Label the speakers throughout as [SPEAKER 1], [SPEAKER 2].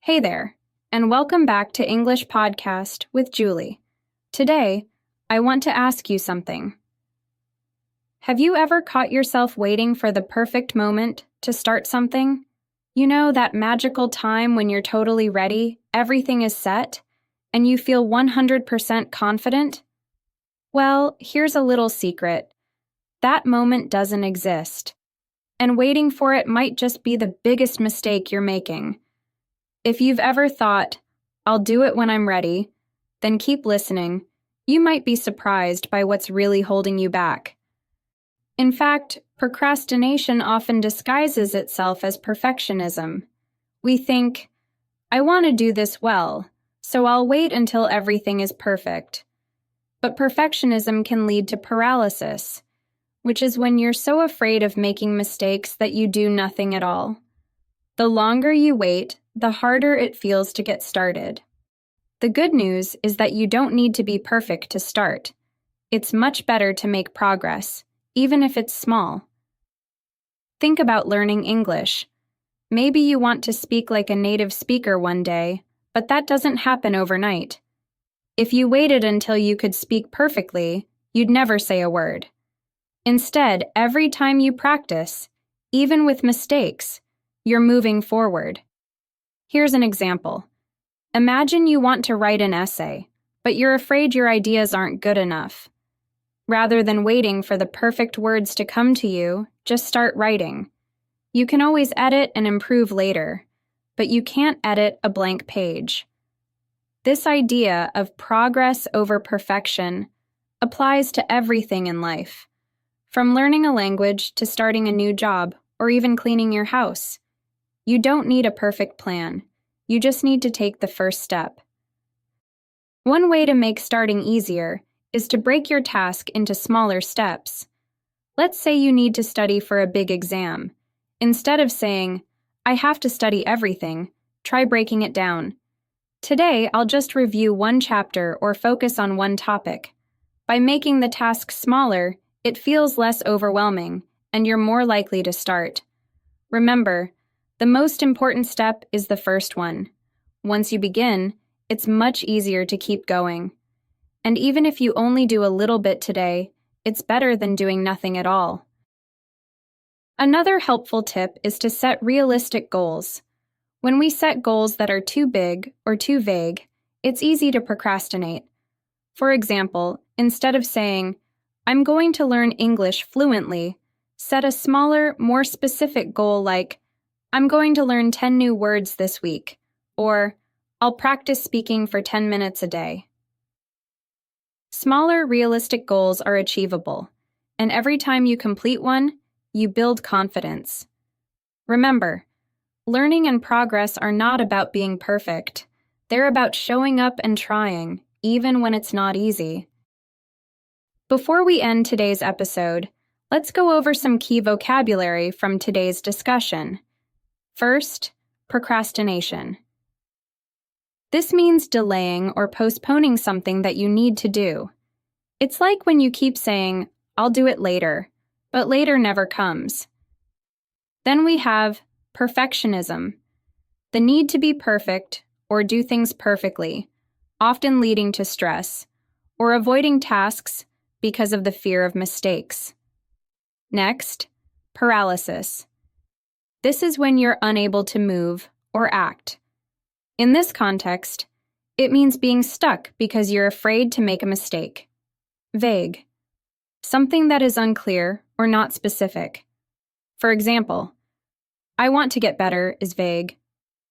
[SPEAKER 1] Hey there, and welcome back to English Podcast with Julie. Today, I want to ask you something. Have you ever caught yourself waiting for the perfect moment to start something? You know, that magical time when you're totally ready, everything is set, and you feel 100% confident? Well, here's a little secret. That moment doesn't exist, and waiting for it might just be the biggest mistake you're making. If you've ever thought, I'll do it when I'm ready, then keep listening. You might be surprised by what's really holding you back. In fact, procrastination often disguises itself as perfectionism. We think, I want to do this well, so I'll wait until everything is perfect. But perfectionism can lead to paralysis, which is when you're so afraid of making mistakes that you do nothing at all. The longer you wait, the harder it feels to get started. The good news is that you don't need to be perfect to start. It's much better to make progress, even if it's small. Think about learning English. Maybe you want to speak like a native speaker one day, but that doesn't happen overnight. If you waited until you could speak perfectly, you'd never say a word. Instead, every time you practice, even with mistakes, you're moving forward. Here's an example. Imagine you want to write an essay, but you're afraid your ideas aren't good enough. Rather than waiting for the perfect words to come to you, just start writing. You can always edit and improve later, but you can't edit a blank page. This idea of progress over perfection applies to everything in life, from learning a language to starting a new job or even cleaning your house. You don't need a perfect plan. You just need to take the first step. One way to make starting easier is to break your task into smaller steps. Let's say you need to study for a big exam. Instead of saying, I have to study everything, try breaking it down. Today, I'll just review one chapter or focus on one topic. By making the task smaller, it feels less overwhelming, and you're more likely to start. Remember, the most important step is the first one. Once you begin, it's much easier to keep going. And even if you only do a little bit today, it's better than doing nothing at all. Another helpful tip is to set realistic goals. When we set goals that are too big or too vague, it's easy to procrastinate. For example, instead of saying, I'm going to learn English fluently, set a smaller, more specific goal like, I'm going to learn 10 new words this week, or I'll practice speaking for 10 minutes a day. Smaller, realistic goals are achievable, and every time you complete one, you build confidence. Remember, learning and progress are not about being perfect. They're about showing up and trying, even when it's not easy. Before we end today's episode, let's go over some key vocabulary from today's discussion. First, procrastination. This means delaying or postponing something that you need to do. It's like when you keep saying, I'll do it later, but later never comes. Then we have perfectionism, the need to be perfect or do things perfectly, often leading to stress, or avoiding tasks because of the fear of mistakes. Next, paralysis. This is when you're unable to move or act. In this context, it means being stuck because you're afraid to make a mistake. Vague. Something that is unclear or not specific. For example, I want to get better is vague,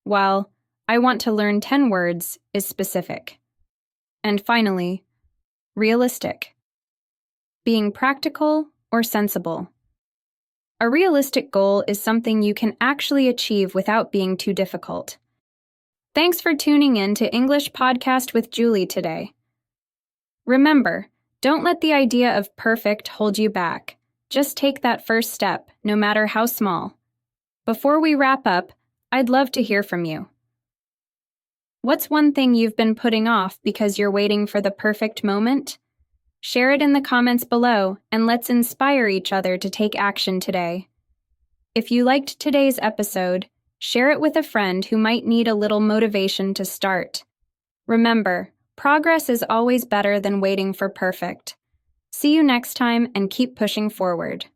[SPEAKER 1] while I want to learn 10 words is specific. And finally, realistic. Being practical or sensible. A realistic goal is something you can actually achieve without being too difficult. Thanks for tuning in to English Podcast with Julie today. Remember, don't let the idea of perfect hold you back. Just take that first step, no matter how small. Before we wrap up, I'd love to hear from you. What's one thing you've been putting off because you're waiting for the perfect moment? Share it in the comments below, and let's inspire each other to take action today. If you liked today's episode, Share it with a friend who might need a little motivation to start. Remember, progress is always better than waiting for perfect. See you next time and keep pushing forward.